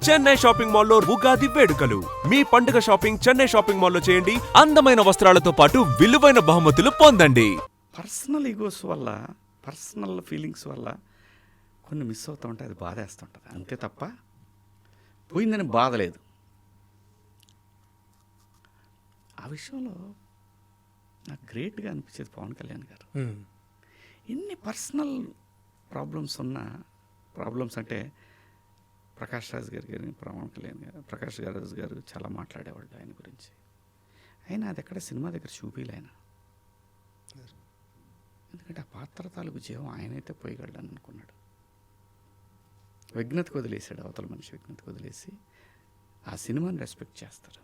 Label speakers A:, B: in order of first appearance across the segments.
A: Chennai shopping మాల్లో ఉగాది వేడుకలు. మీ పండుగ షాపింగ్ చెన్నై షాపింగ్ మాల్లో చేయండి. అందమైన వస్త్రాలతో పాటు విలువైన బహుమతులు పొందండి.
B: పర్సనల్ ఈగోస్ వల్ల, పర్సనల్ ఫీలింగ్స్ వల్ల కొన్ని మిస్ అవుతూ ఉంటాయి. అది బాధేస్తుంటుంది అంతే తప్ప పోయిందని బాధ లేదు. ఆ విషయంలో నాకు గ్రేట్గా అనిపించేది పవన్ కళ్యాణ్ గారు. ఎన్ని పర్సనల్ ప్రాబ్లమ్స్ అంటే ప్రకాష్ రాజ్ గారు కానీ పవన్ కళ్యాణ్ గారు, ప్రకాష్ రాజ్ గారు చాలా మాట్లాడేవాళ్ళు ఆయన గురించి. అయినా అది ఎక్కడ సినిమా దగ్గర చూపిలే ఆయన. ఎందుకంటే ఆ పాత్ర తాలూకు జీవం ఆయనైతే పోయగలడని అనుకున్నాడు. విఘ్నతకు వదిలేశాడు, అవతల మనిషి విఘ్నతకు వదిలేసి ఆ సినిమాని రెస్పెక్ట్ చేస్తారు.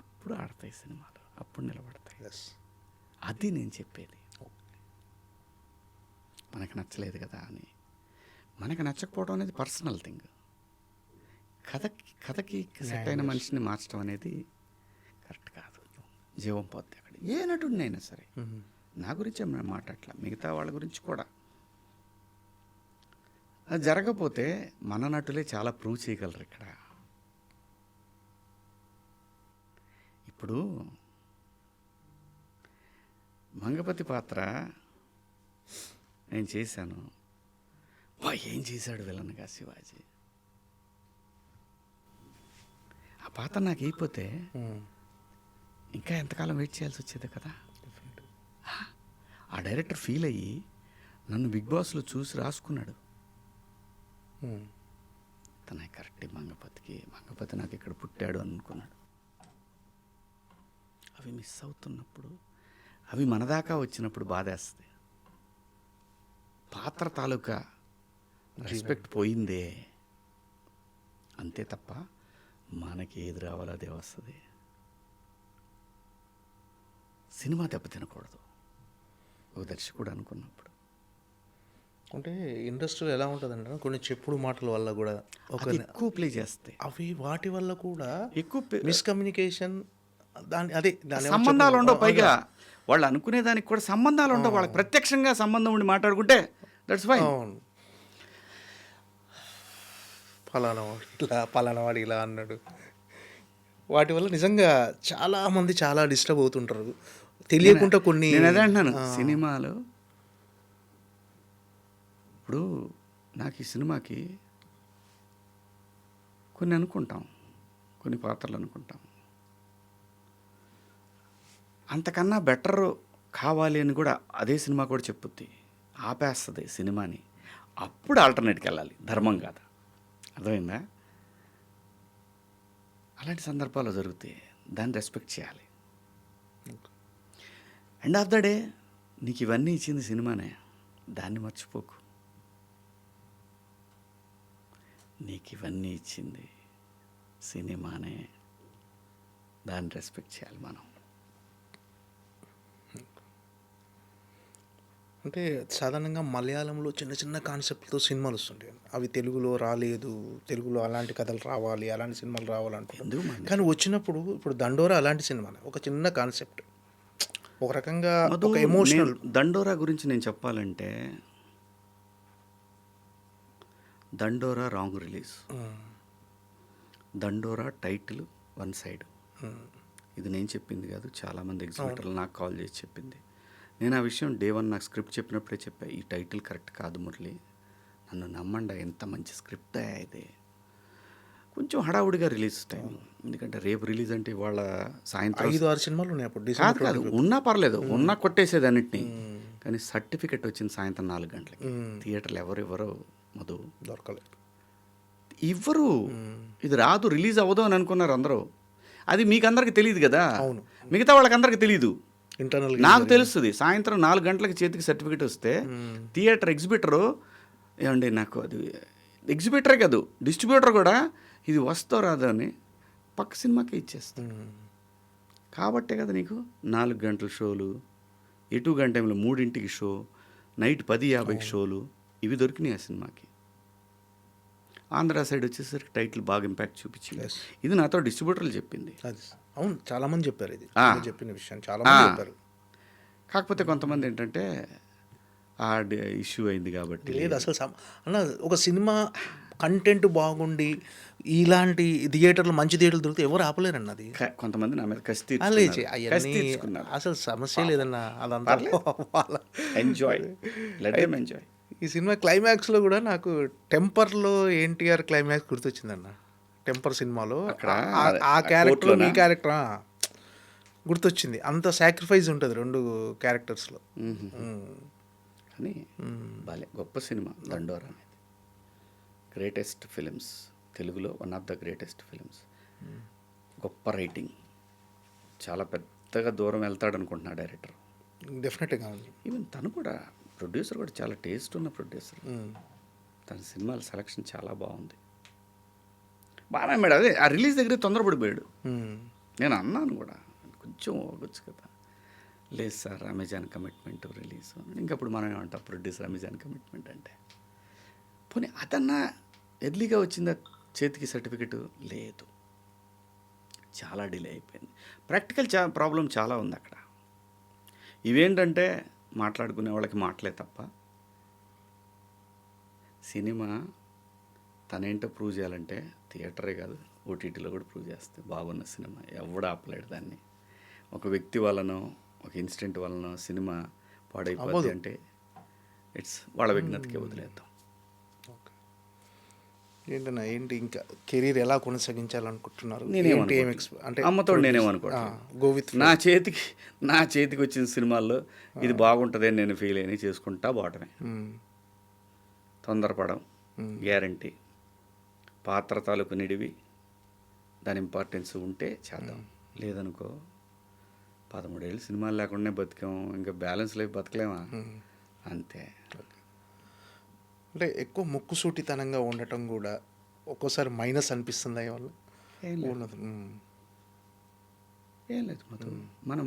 B: అప్పుడు ఆడతాయి సినిమాలు, అప్పుడు నిలబడతాయి. అది నేను చెప్పేది. మనకు నచ్చలేదు కదా అని, మనకు నచ్చకపోవడం అనేది పర్సనల్ థింగ్. కథకి సెట్ అయిన మనిషిని మార్చడం అనేది కరెక్ట్ కాదు. జీవం పోద్ది అక్కడ. ఏ నటుడినైనా సరే, నా గురించే మాట్లాడట్లా, మిగతా వాళ్ళ గురించి కూడా. అది జరగకపోతే మన నటులే చాలా ప్రూవ్ చేయగలరు ఇక్కడ. ఇప్పుడు మంగపతి పాత్ర నేను చేశాను. ఏం చేశాడు విలన్గా శివాజీ. ఆ పాత్ర నాకు అయిపోతే ఇంకా ఎంతకాలం వెయిట్ చేయాల్సి వచ్చేది కదా. ఆ డైరెక్టర్ ఫీల్ అయ్యి నన్ను బిగ్ బాస్లో చూసి రాసుకున్నాడు. తన కరెక్ట్ మంగపతి నాకు ఇక్కడ పుట్టాడు అనుకున్నాడు. అవి మిస్ అవుతున్నప్పుడు, అవి మన దాకా వచ్చినప్పుడు బాధేస్తుంది. పాత్ర తాలూకా రెస్పెక్ట్ పోయిందే అంతే తప్ప మనకి ఏది రావాలో అదే వస్తుంది. సినిమా దెబ్బతినకూడదు ఒక దర్శకుడు అనుకున్నప్పుడు.
C: అంటే ఇండస్ట్రీలో ఎలా ఉంటుందంటే కొన్ని చెప్పుడు మాటల వల్ల కూడా
B: ఎక్కువ ప్లే చేస్తాయి.
C: అవి వాటి వల్ల కూడా
B: ఎక్కువ
C: మిస్కమ్యూనికేషన్, దాని
B: సంబంధాలు ఉండవు. పైగా వాళ్ళు అనుకునే దానికి కూడా సంబంధాలు ఉండవు. వాళ్ళకి ప్రత్యక్షంగా సంబంధం ఉండి మాట్లాడుకుంటే దట్స్ ఫైన్.
C: పలానా వాడు ఇలా అన్నాడు. వాటి వల్ల నిజంగా చాలామంది చాలా డిస్టర్బ్ అవుతుంటారు తెలియకుండా. కొన్ని
B: నేను అదే అంటున్నాను, సినిమాలు ఇప్పుడు నాకు ఈ సినిమాకి కొన్ని అనుకుంటాం, కొన్ని పాత్రలు అనుకుంటాం, అంతకన్నా బెటర్ కావాలి అని కూడా అదే సినిమా కూడా చెప్పుద్ది, ఆపేస్తుంది సినిమాని. అప్పుడు ఆల్టర్నేట్కి వెళ్ళాలి, ధర్మం కాదు. అర్థమైందా? అలాంటి సందర్భాలు జరుగుతాయి, దాన్ని రెస్పెక్ట్ చేయాలి. ఎండ్ ఆఫ్ ద డే నీకు ఇవన్నీ ఇచ్చింది సినిమానే, దాన్ని మర్చిపోకు. నీకు ఇవన్నీ ఇచ్చింది సినిమానే, దాన్ని రెస్పెక్ట్ చేయాలి మనం.
C: అంటే సాధారణంగా మలయాళంలో చిన్న చిన్న కాన్సెప్ట్తో సినిమాలు వస్తుంటాయి. అవి తెలుగులో రాలేదు, తెలుగులో అలాంటి కథలు రావాలి, అలాంటి సినిమాలు రావాలంటున్నారు. కానీ వచ్చినప్పుడు ఇప్పుడు దండోరా అలాంటి సినిమా, ఒక చిన్న కాన్సెప్ట్, ఒక రకంగా ఒక ఎమోషనల్.
B: దండోరా గురించి నేను చెప్పాలంటే, దండోరా రాంగ్ రిలీజ్. దండోరా టైటిల్ వన్ సైడ్. ఇది నేను చెప్పింది కాదు, చాలామంది ఎగ్జిబిటర్లు నాకు కాల్ చేసి చెప్పింది. నేను ఆ విషయం డే 1 నాకు స్క్రిప్ట్ చెప్పినప్పుడే చెప్పా, ఈ టైటిల్ కరెక్ట్ కాదు మురళి, నన్ను నమ్మండి, ఎంత మంచి స్క్రిప్ట్ అయితే. కొంచెం హడావుడిగా రిలీజ్ టైం, ఎందుకంటే రేపు రిలీజ్ అంటే ఇవాళ సాయంత్రం
C: 5-6 సినిమాలు ఉన్నాయి అప్పుడు.
B: కాదు ఉన్నా పర్లేదు, ఉన్నా కొట్టేసేది అన్నిటినీ. కానీ సర్టిఫికెట్ వచ్చింది సాయంత్రం 4 గంటలకి. థియేటర్లు ఎవరెవరో మధు
C: దొరకలేదు,
B: ఇవ్వరు. ఇది రాదు, రిలీజ్ అవ్వదు అని అనుకున్నారు అందరూ. అది మీకు అందరికి తెలియదు కదా, మిగతా వాళ్ళకి అందరికి తెలియదు.
C: ఇంటర్నల్
B: నాకు తెలుస్తుంది. సాయంత్రం 4 గంటలకి చేతికి సర్టిఫికెట్ వస్తే థియేటర్ ఎగ్జిబిటరు ఏమండి, నాకు అది ఎగ్జిబిటరే కాదు డిస్ట్రిబ్యూటర్ కూడా ఇది వస్తో రాదు అని పక్క సినిమాకే ఇచ్చేస్తాను. కాబట్టే కదా నీకు 4 గంటల షోలు, ఎటు గంట టైంలో 3ంటికి షో, నైట్ 10:50కి షోలు, ఇవి దొరికినాయి ఆ సినిమాకి. ఆంధ్ర సైడ్ వచ్చేసరికి టైటిల్ బాగా ఇంపాక్ట్ చూపించింది. ఇది నాతో డిస్ట్రిబ్యూటర్లు చెప్పింది.
C: అవును, చాలామంది చెప్పారు, ఇది చెప్పిన విషయం చాలామంది చెప్పారు.
B: కాకపోతే కొంతమంది ఏంటంటే ఆ ఇష్యూ అయింది కాబట్టి
C: లేదు. అసలు అన్న ఒక సినిమా కంటెంట్ బాగుండి ఇలాంటి థియేటర్లు మంచి థియేటర్లు దొరికితే ఎవరు ఆపలేరండి అది.
B: కొంతమంది నా మీద కసి
C: లేచి
B: కసి
C: అవన్నీ
B: తీర్చుకున్నారు.
C: అసలు సమస్య లేదన్నా అదంతా వాళ్ళ
B: ఎంజాయ్, లెట్ దెమ్ ఎంజాయ్.
C: ఈ సినిమా క్లైమాక్స్లో కూడా నాకు టెంపర్లో ఎన్టీఆర్ క్లైమాక్స్ గుర్తొచ్చిందన్న. టెంపర్ సినిమాలో
B: అక్కడ
C: ఆ క్యారెక్టర్
B: కోర్టులోనా?
C: మీ క్యారెక్టర్ గుర్తొచ్చింది. అంత సాక్రిఫైస్ ఉంటుంది రెండు క్యారెక్టర్స్లో.
B: కానీ భలే గొప్ప సినిమా దండోరా అనేది. గ్రేటెస్ట్ ఫిలిమ్స్, తెలుగులో one of the greatest films. గొప్ప రైటింగ్, చాలా పెద్దగా దూరం వెళ్తాడు అనుకుంటున్నా డైరెక్టర్.
C: డెఫినెట్గా ఉంది.
B: ఈవెన్ తను కూడా ప్రొడ్యూసర్ కూడా చాలా టేస్ట్ ఉన్న ప్రొడ్యూసర్. తన సినిమాల సెలక్షన్ చాలా బాగుంది. బాగా మేడం అదే ఆ రిలీజ్ దగ్గర తొందరపడిపోయాడు. నేను అన్నాను కూడా కొంచెం అవ్వచ్చు కదా. లేదు సార్ అమెజాన్ కమిట్మెంట్ రిలీజ్. ఇంకప్పుడు మనం ఏమంటాం ప్రొడ్యూసర్ అమెజాన్ కమిట్మెంట్ అంటే. పోనీ అదన్నా ఎర్లీగా వచ్చిందా చేతికి సర్టిఫికెట్? లేదు, చాలా డిలే అయిపోయింది. ప్రాక్టికల్ ప్రాబ్లం చాలా ఉంది అక్కడ. ఇవేంటంటే మాట్లాడుకునే వాళ్ళకి మాటలే తప్ప సినిమా తనేంటో ప్రూవ్ చేయాలంటే థియేటరే కాదు ఓటీటీలో కూడా ప్రూవ్ చేస్తే బాగున్న సినిమా ఎవడు ఆపలేడు దాన్ని. ఒక వ్యక్తి వలనో ఒక ఇన్సిడెంట్ వలనో సినిమా పాడైపోద్ది అంటే ఇట్స్ వాళ్ళ విఘ్నతకే వదిలేద్దాం.
C: ఏంటన్నా ఏంటి ఇంకా కెరీర్ ఎలా కొనసాగించాలనుకుంటున్నారు?
B: అంటే అమ్మతో
C: గో విత్
B: నా చేతికి వచ్చిన సినిమాల్లో ఇది బాగుంటుంది అని నేను ఫీల్ అయినా చేసుకుంటా పోవటమే. తొందరపడం గ్యారంటీ. పాత్ర తాలూకు నిడివి, దాని ఇంపార్టెన్స్ ఉంటే చేద్దాం. లేదనుకో 13 ఏళ్ళు సినిమాలు లేకుండానే బతికాం, ఇంకా బ్యాలెన్స్ లైఫ్ బతకలేమా? అంతే.
C: అంటే ఎక్కువ ముక్కుసూటితనంగా ఉండటం కూడా ఒక్కోసారి మైనస్ అనిపిస్తుంది వల్ల.
B: ఏం లేదు మనం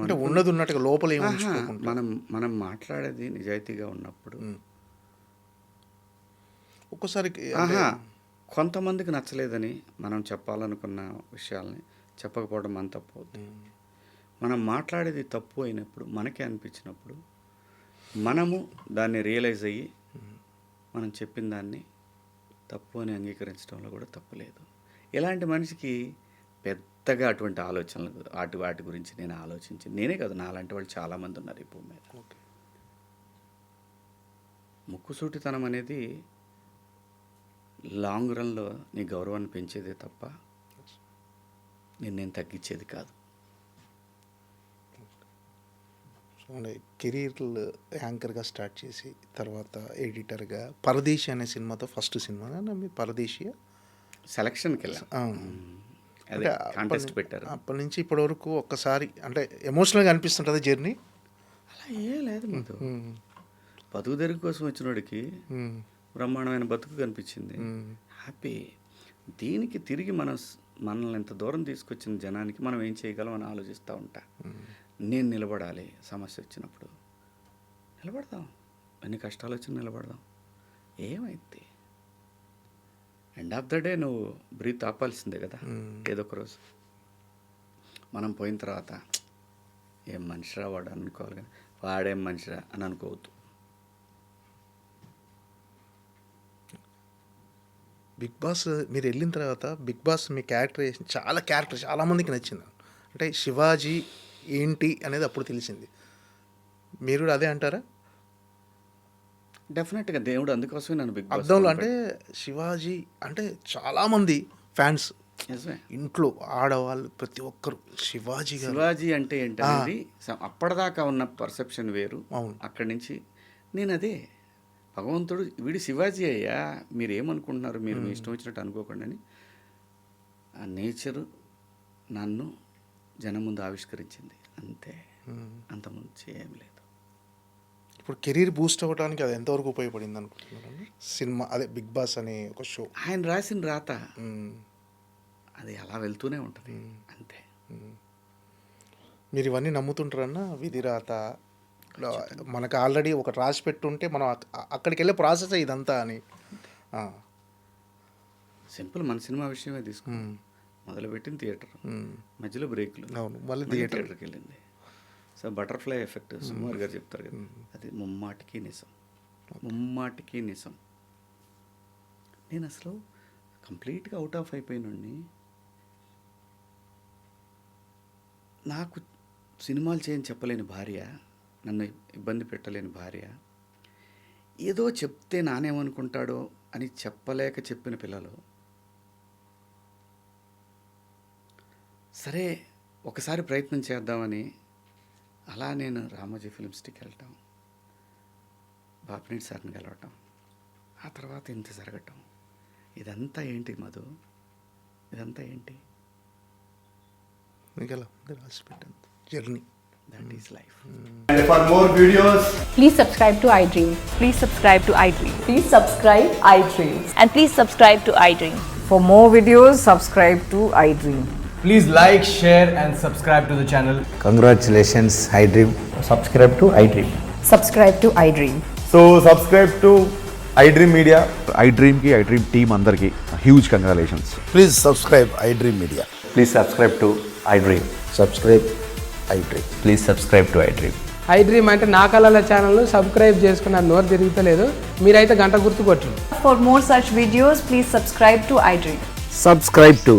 C: అంటే ఉన్నది ఉన్నట్టుగా లోపల
B: మనం మాట్లాడేది నిజాయితీగా ఉన్నప్పుడు
C: ఒక్కోసారి
B: కొంతమందికి నచ్చలేదని మనం చెప్పాలనుకున్న విషయాల్ని చెప్పకపోవడం మన తప్పు అవుతుంది. మనం మాట్లాడేది తప్పు అయినప్పుడు మనకే అనిపించినప్పుడు మనము దాన్ని రియలైజ్ అయ్యి మనం చెప్పిన దాన్ని తప్పు అని అంగీకరించడంలో కూడా తప్పు లేదు. ఇలాంటి మనిషికి పెద్దగా అటువంటి ఆలోచనలు వాటి గురించి నేను ఆలోచించి నేనే కాదు నాలాంటి వాళ్ళు చాలామంది ఉన్నారు ఈ భూమి మీద. ముక్కుసూటితనం అనేది లాంగ్ రన్లో నీ గౌరవాన్ని పెంచేదే తప్ప నేను తగ్గించేది కాదు.
C: కెరీర్ యాంకర్గా స్టార్ట్ చేసి తర్వాత ఎడిటర్గా పరదేశి అనే సినిమాతో ఫస్ట్ సినిమా మీ పరదేశి
B: సెలక్షన్కి వెళ్ళాం. కాంటెస్ట్ పెట్టారు.
C: అప్పటి నుంచి ఇప్పటి వరకు ఒక్కసారి అంటే ఎమోషనల్గా అనిపిస్తుంటుంది జర్నీ?
B: అలా ఏం లేదు. బతుకు తెరుగు కోసం వచ్చినోడికి బ్రహ్మాండమైన బతుకు కనిపించింది, హ్యాపీ. దీనికి తిరిగి మనల్ని ఎంత దూరం తీసుకొచ్చిన జనానికి మనం ఏం చేయగలం అని ఆలోచిస్తూ ఉంటా. నేను నిలబడాలి, సమస్య వచ్చినప్పుడు నిలబడదాం, ఎన్ని కష్టాలు వచ్చినా నిలబడదాం. ఏమైంది ఎండ్ ఆఫ్ ద డే నువ్వు బ్రీత్ ఆపాల్సిందే కదా ఏదో ఒక రోజు. మనం పోయిన తర్వాత ఏం మనిషిరా వాడు అనుకోవాలి, కానీ వాడేం మనిషిరా అని అనుకోవద్దు.
C: బిగ్ బాస్ మీరు వెళ్ళిన తర్వాత బిగ్ బాస్ మీ క్యారెక్టరైజేషన్ చాలామందికి నచ్చింది. అంటే శివాజీ ఏంటి అనేది అప్పుడు తెలిసింది. మీరు కూడా అదే అంటారా?
B: డెఫినెట్గా దేవుడు అందుకోసమే నన్ను బిగ్ బాస్
C: అర్థంలో అంటే శివాజీ అంటే చాలామంది ఫ్యాన్స్ ఇంట్లో ఆడవాళ్ళు ప్రతి ఒక్కరు శివాజీ
B: అంటే ఏంటనేది అప్పటిదాకా ఉన్న పర్సెప్షన్ వేరు. అక్కడి నుంచి నేను అదే భగవంతుడు వీడి శివాజీ అయ్యా, మీరు ఏమనుకుంటున్నారు, మీరు మీ ఇష్టం వచ్చినట్టు అనుకోకండి అని ఆ నేచరు నన్ను జనం ముందు ఆవిష్కరించింది అంతే, అంతకుముందు ఏం లేదు.
C: ఇప్పుడు కెరీర్ బూస్ట్ అవ్వడానికి అది ఎంతవరకు ఉపయోగపడింది అనుకుంటున్నాను? సినిమా అదే బిగ్ బాస్ అనే ఒక షో
B: ఆయన రాసిన రాత అది అలా వెళ్తూనే ఉంటుంది అంతే.
C: మీరు ఇవన్నీ నమ్ముతుంటారన్నా? విధి రాత మనకు ఆల్రెడీ ఒకటి రాసి పెట్టుంటే మనం అక్కడికి వెళ్ళే ప్రాసెస్ ఇదంతా అని.
B: సింపుల్ మన సినిమా విషయమే తీసుకున్నాం. మొదలుపెట్టిన థియేటర్, మధ్యలో బ్రేక్లు,
C: మళ్ళీ
B: థియేటర్కి వెళ్ళింది. సో బటర్ఫ్లై ఎఫెక్ట్ సుమార్ గారు చెప్తారు కదా, అది ముమ్మాటికి నిజం. నేను అసలు కంప్లీట్గా అవుట్ ఆఫ్ అయిపోయినండి. నాకు సినిమాలు చేయని చెప్పలేని భార్య, నన్ను ఇబ్బంది పెట్టలేని భార్య, ఏదో చెప్తే నానేమనుకుంటాడో అని చెప్పలేక చెప్పిన పిల్లలు. సరే ఒకసారి ప్రయత్నం చేద్దామని అలా నేను రామోజీ ఫిల్మ్ సిటీకి వెళ్ళటం, బాపినేని సార్ని కలవటం, ఆ తర్వాత ఇంత జరగటం. ఇదంతా ఏంటి మధు? ఇదంతా ఏంటి?
C: మీకు ఎలా ఉంది రాసి పెట్టింది journey?
B: That is life.
D: And for more videos,
E: Please subscribe to iDream.
F: Please subscribe to iDream.
E: Please subscribe iDream.
F: And please subscribe to iDream.
E: For more videos, subscribe to iDream.
D: please like, share, and subscribe to the channel.
G: Congratulations, iDream.
D: Subscribe to iDream.
E: Subscribe to iDream.
D: So subscribe to iDream Media.
H: iDream ki iDream team అందరికి huge congratulations.
G: Please subscribe iDream Media.
D: Please subscribe to iDream.
G: Subscribe iDream.
D: Please subscribe to iDream.
I: iDream అంటే నా కళల channel subscribe చేసుకున్న నోరు తిరుగుతలేదు, మీరైతే గంట గుర్తు కొట్టండి.
E: For more such videos, please subscribe to iDream.
J: Subscribe to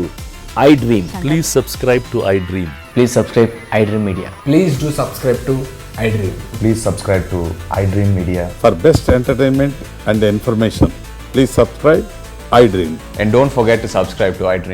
J: iDream.
K: Please subscribe to iDream.
D: Please subscribe iDream Media.
I: Please do subscribe to iDream.
D: Please subscribe to iDream Media.
H: For best entertainment and information, please subscribe iDream.
D: And don't forget to subscribe to iDream.